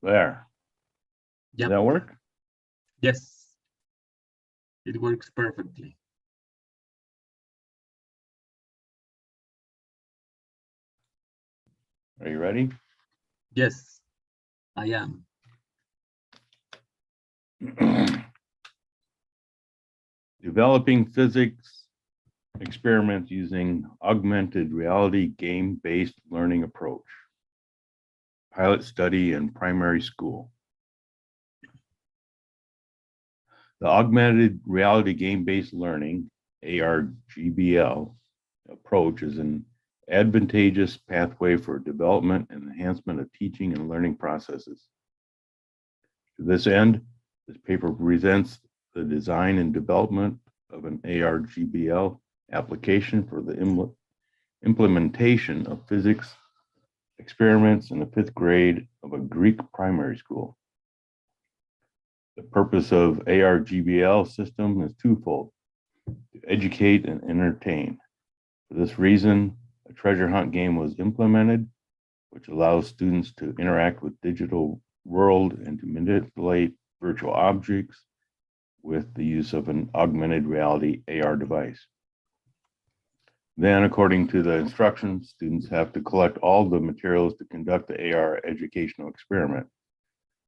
There. Does Yep. that work? Yes. It works perfectly. Are you ready? Yes, I am. Developing physics experiments using augmented reality game-based learning approach. Pilot study in primary school. The augmented reality game-based learning, ARGBL, approach is an advantageous pathway for development and enhancement of teaching and learning processes. To this end, this paper presents the design and development of an ARGBL application for the implementation of physics experiments in the 5th grade of a Greek primary school. The purpose of ARGBL system is twofold: to educate and entertain. For this reason, a treasure hunt game was implemented, which allows students to interact with digital world and to manipulate virtual objects with the use of an augmented reality AR device. Then, according to the instructions, students have to collect all the materials to conduct the AR educational experiment.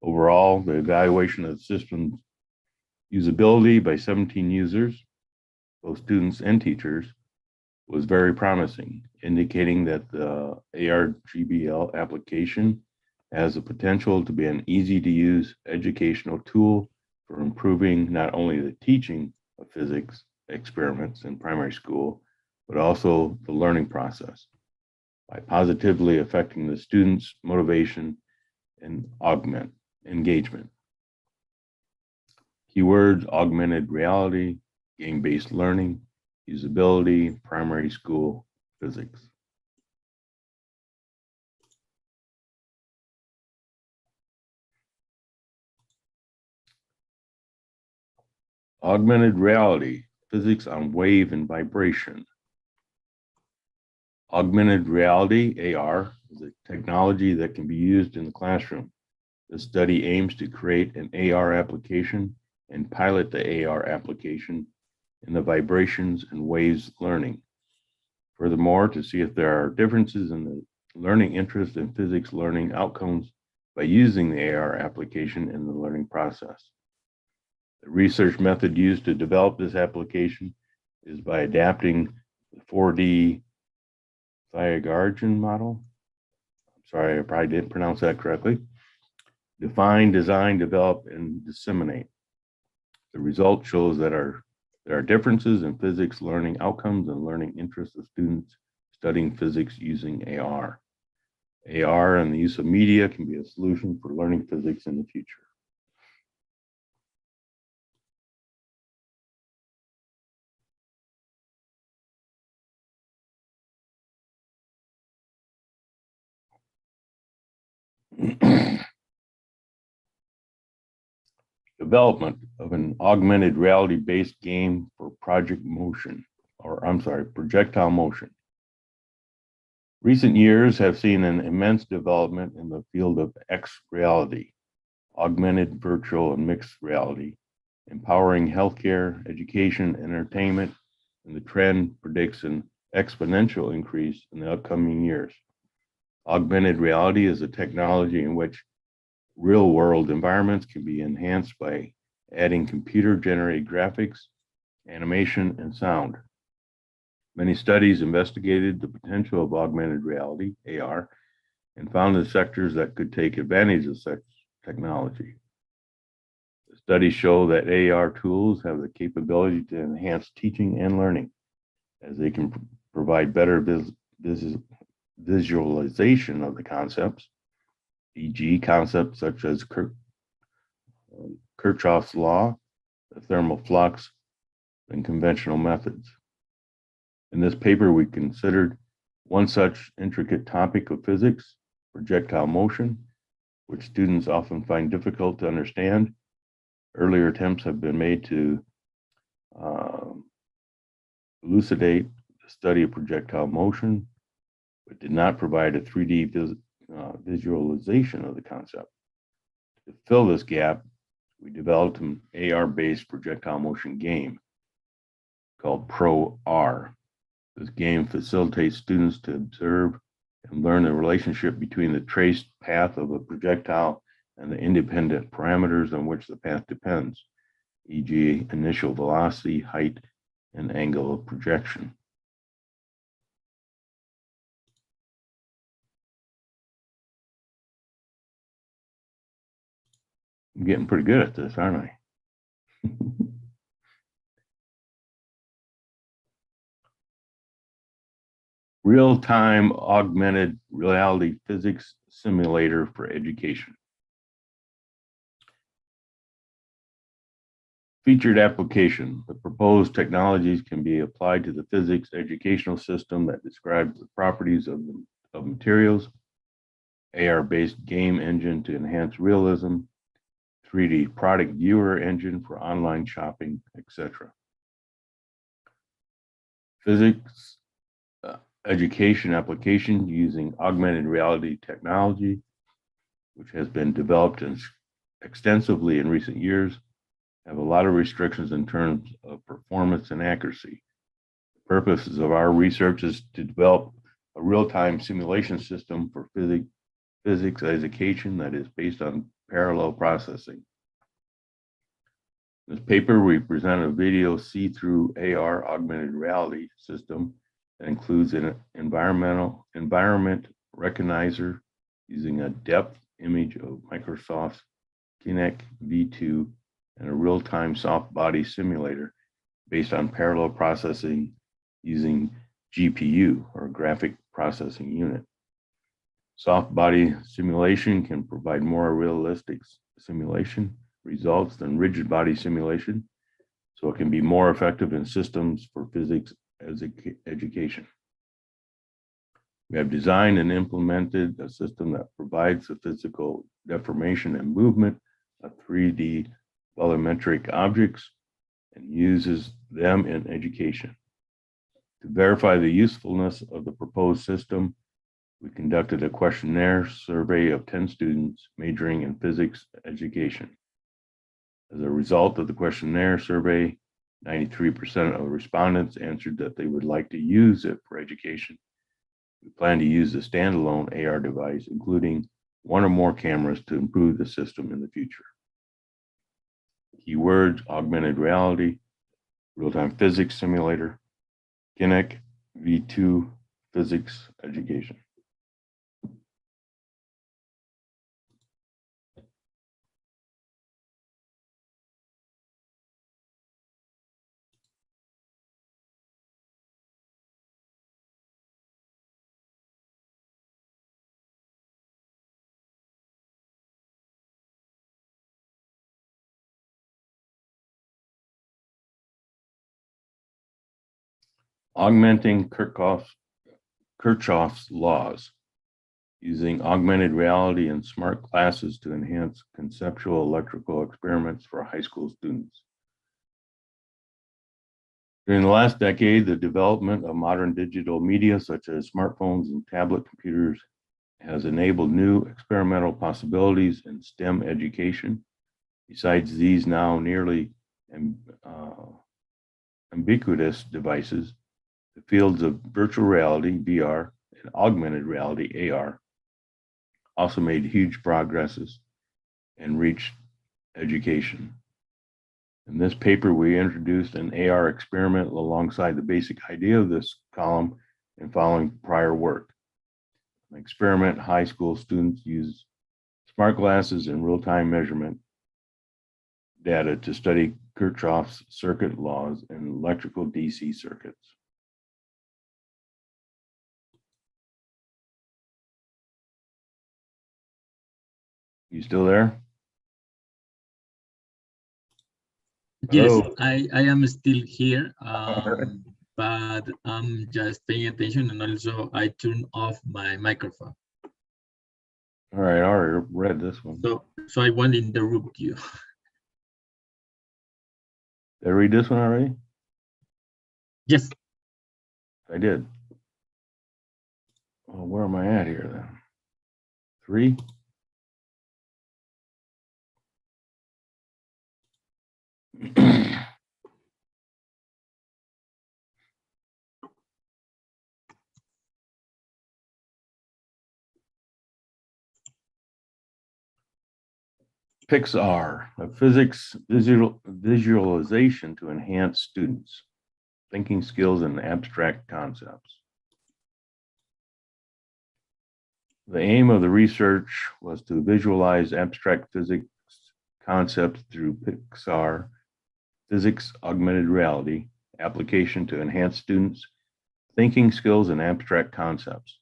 Overall, the evaluation of the system's usability by 17 users, both students and teachers, was very promising, indicating that the ARGBL application has the potential to be an easy-to-use educational tool for improving not only the teaching of physics experiments in primary school, but also the learning process by positively affecting the students' motivation and augment engagement. Keywords: augmented reality, game-based learning, usability, primary school, physics. Augmented reality, physics on wave and vibration. Augmented reality, AR, is a technology that can be used in the classroom. This study aims to create an AR application and pilot the AR application in the vibrations and waves learning. Furthermore, to see if there are differences in the learning interest and physics learning outcomes by using the AR application in the learning process. The research method used to develop this application is by adapting the 4D Thiagargen model. I'm sorry, I probably didn't pronounce that correctly. Define, design, develop, and disseminate. The result shows that there are differences in physics learning outcomes and learning interests of students studying physics using AR. AR and the use of media can be a solution for learning physics in the future. Development of an augmented reality-based game for projectile motion. Recent years have seen an immense development in the field of X reality, augmented, virtual, and mixed reality, empowering healthcare, education, entertainment, and the trend predicts an exponential increase in the upcoming years. Augmented reality is a technology in which real-world environments can be enhanced by adding computer-generated graphics, animation, and sound. Many studies investigated the potential of augmented reality, AR, and found the sectors that could take advantage of such technology. The studies show that AR tools have the capability to enhance teaching and learning, as they can provide better visualization of the concepts, e.g. concepts such as Kirchhoff's law, the thermal flux, and conventional methods. In this paper, we considered one such intricate topic of physics, projectile motion, which students often find difficult to understand. Earlier attempts have been made to elucidate the study of projectile motion, but did not provide a 3D visualization of the concept. To fill this gap, we developed an AR-based projectile motion game called Pro-R. This game facilitates students to observe and learn the relationship between the traced path of a projectile and the independent parameters on which the path depends, e.g. initial velocity, height, and angle of projection. I'm getting pretty good at this, aren't I? Real-time augmented reality physics simulator for education. Featured application. The proposed technologies can be applied to the physics educational system that describes the properties of materials, AR-based game engine to enhance realism, 3D product viewer engine for online shopping, etc. Physics education application using augmented reality technology, which has been developed extensively in recent years, have a lot of restrictions in terms of performance and accuracy. The purposes of our research is to develop a real-time simulation system for physics education that is based on parallel processing. In this paper, we present a video see-through AR augmented reality system that includes an environment recognizer using a depth image of Microsoft's Kinect V2 and a real-time soft body simulator based on parallel processing using GPU, or graphic processing unit. Soft body simulation can provide more realistic simulation results than rigid body simulation, so it can be more effective in systems for physics education. We have designed and implemented a system that provides the physical deformation and movement of 3D volumetric objects and uses them in education. To verify the usefulness of the proposed system, we conducted a questionnaire survey of 10 students majoring in physics education. As a result of the questionnaire survey, 93% of respondents answered that they would like to use it for education. We plan to use a standalone AR device, including one or more cameras, to improve the system in the future. Keywords: augmented reality, real-time physics simulator, Kinect V2 physics education. Augmenting Kirchhoff's laws, using augmented reality and smart glasses to enhance conceptual electrical experiments for high school students. During the last decade, the development of modern digital media, such as smartphones and tablet computers, has enabled new experimental possibilities in STEM education. Besides these now nearly ubiquitous devices, the fields of virtual reality, VR, and augmented reality, AR, also made huge progresses and reached education. In this paper, we introduced an AR experiment alongside the basic idea of this column and following prior work. An experiment, high school students use smart glasses and real-time measurement data to study Kirchhoff's circuit laws and electrical DC circuits. You still there? Yes, Hello? I am still here, right. but I'm just paying attention, and also I turn off my microphone. All right, I already read this one. So I won't interrupt you. Did I read this one already? Yes. I did. Well, where am I at here then? 3? Pixar, a physics visualization to enhance students' thinking skills and abstract concepts. The aim of the research was to visualize abstract physics concepts through Pixar physics augmented reality application to enhance students' thinking skills and abstract concepts.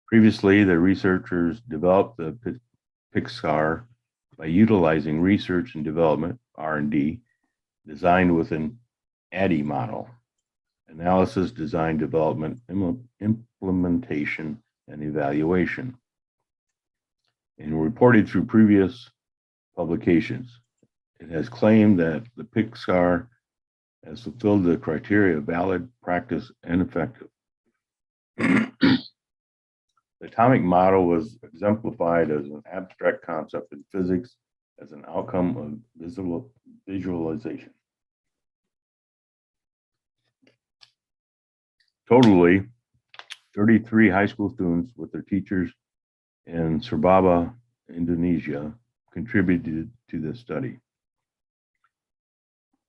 Previously, the researchers developed the Pixar by utilizing research and development, R&D, designed with an ADDIE model, analysis, design, development, implementation, and evaluation, and reported through previous publications. It has claimed that the Pixar has fulfilled the criteria of valid, practice, and effective. The atomic model was exemplified as an abstract concept in physics as an outcome of visualization. Totally, 33 high school students with their teachers in Surabaya, Indonesia, contributed to this study.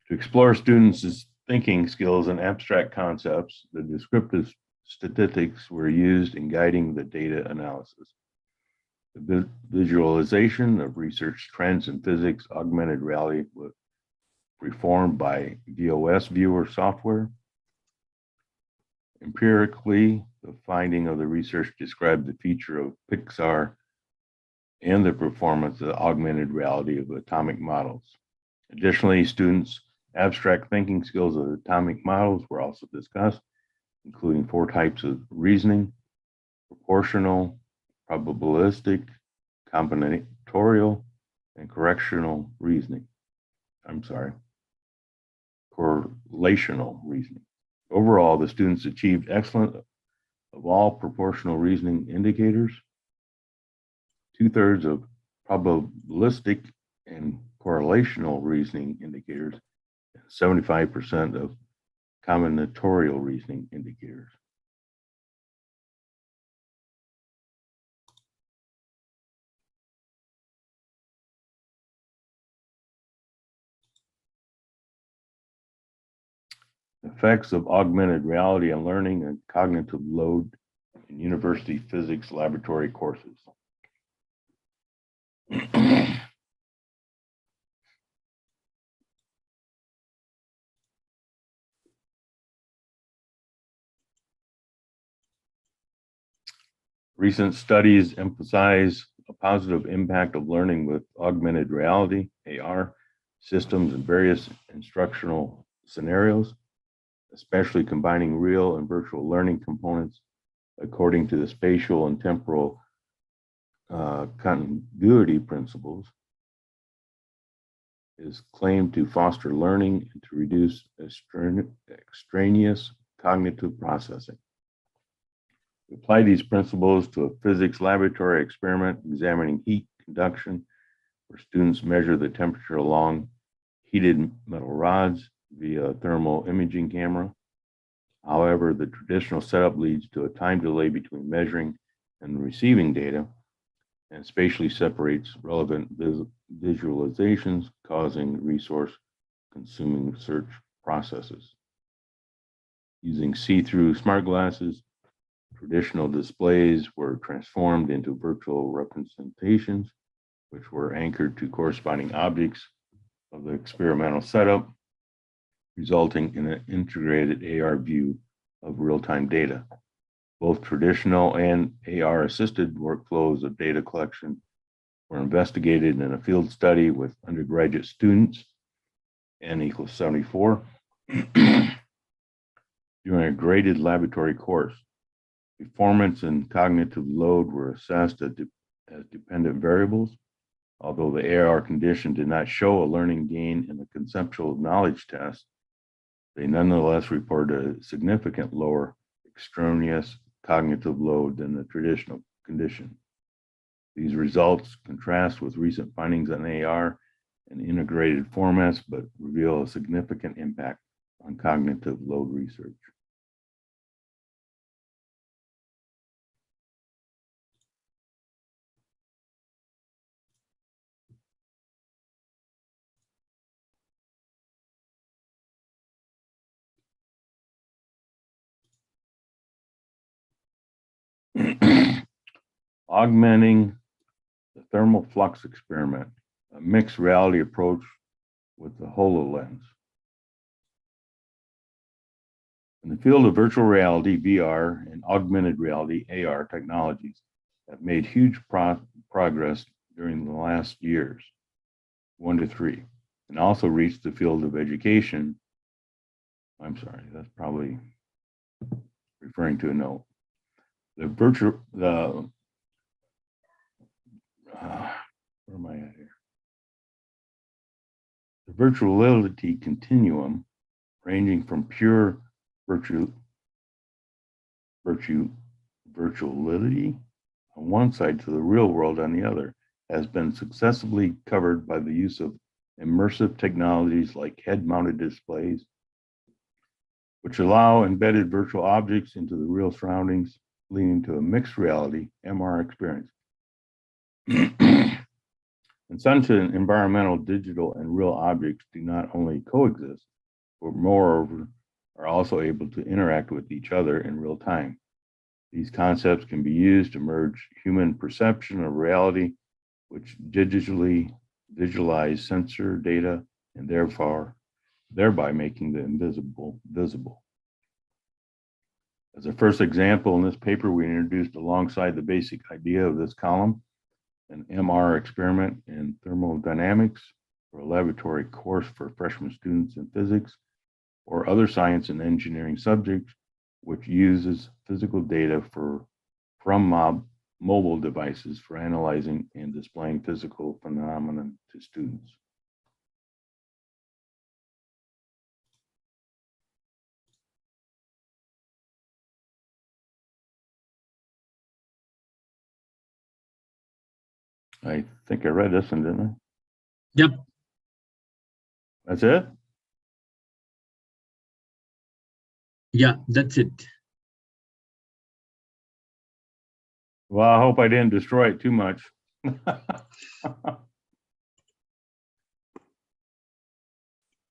To explore students' thinking skills and abstract concepts, the descriptive statistics were used in guiding the data analysis. The visualization of research trends in physics augmented reality was performed by VOS viewer software. Empirically, the finding of the research described the feature of Pixar and the performance of the augmented reality of atomic models. Additionally, students' abstract thinking skills of atomic models were also discussed, including 4 types of reasoning: proportional, probabilistic, combinatorial, and correlational reasoning. Overall, the students achieved excellent of all proportional reasoning indicators, 2/3 of probabilistic and correlational reasoning indicators, and 75% of combinatorial reasoning indicators. Effects of augmented reality on learning and cognitive load in university physics laboratory courses. Recent studies emphasize a positive impact of learning with augmented reality, AR, systems in various instructional scenarios, especially combining real and virtual learning components according to the spatial and temporal continuity principles, is claimed to foster learning and to reduce extraneous cognitive processing. We apply these principles to a physics laboratory experiment examining heat conduction, where students measure the temperature along heated metal rods via a thermal imaging camera. However, the traditional setup leads to a time delay between measuring and receiving data, and spatially separates relevant visualizations, causing resource-consuming search processes. Using see-through smart glasses, traditional displays were transformed into virtual representations, which were anchored to corresponding objects of the experimental setup, resulting in an integrated AR view of real-time data. Both traditional and AR-assisted workflows of data collection were investigated in a field study with undergraduate students, N equals 74, during a graded laboratory course. Performance and cognitive load were assessed as dependent variables. Although the AR condition did not show a learning gain in the conceptual knowledge test, they nonetheless reported a significant lower extraneous cognitive load than the traditional condition. These results contrast with recent findings on AR and integrated formats, but reveal a significant impact on cognitive load research. Augmenting the thermal flux experiment, a mixed reality approach with the HoloLens. In the field of virtual reality, VR, and augmented reality, AR technologies have made huge progress during the last years, 1 to 3, and also reached the field of education. I'm sorry, that's probably referring to a note. Where am I at here? The virtuality continuum, ranging from pure virtuality on one side to the real world on the other, has been successfully covered by the use of immersive technologies like head-mounted displays, which allow embedded virtual objects into the real surroundings, leading to a mixed reality MR experience. And such an environmental, digital, and real objects do not only coexist, but moreover are also able to interact with each other in real time. These concepts can be used to merge human perception of reality, which digitally visualize sensor data and thereby making the invisible visible. As a first example, in this paper, we introduced alongside the basic idea of this column an MR experiment in thermodynamics for a laboratory course for freshman students in physics or other science and engineering subjects, which uses physical data from mobile devices for analyzing and displaying physical phenomena to students. I think I read this one, didn't I? Yep. That's it? Yeah, that's it. Well, I hope I didn't destroy it too much.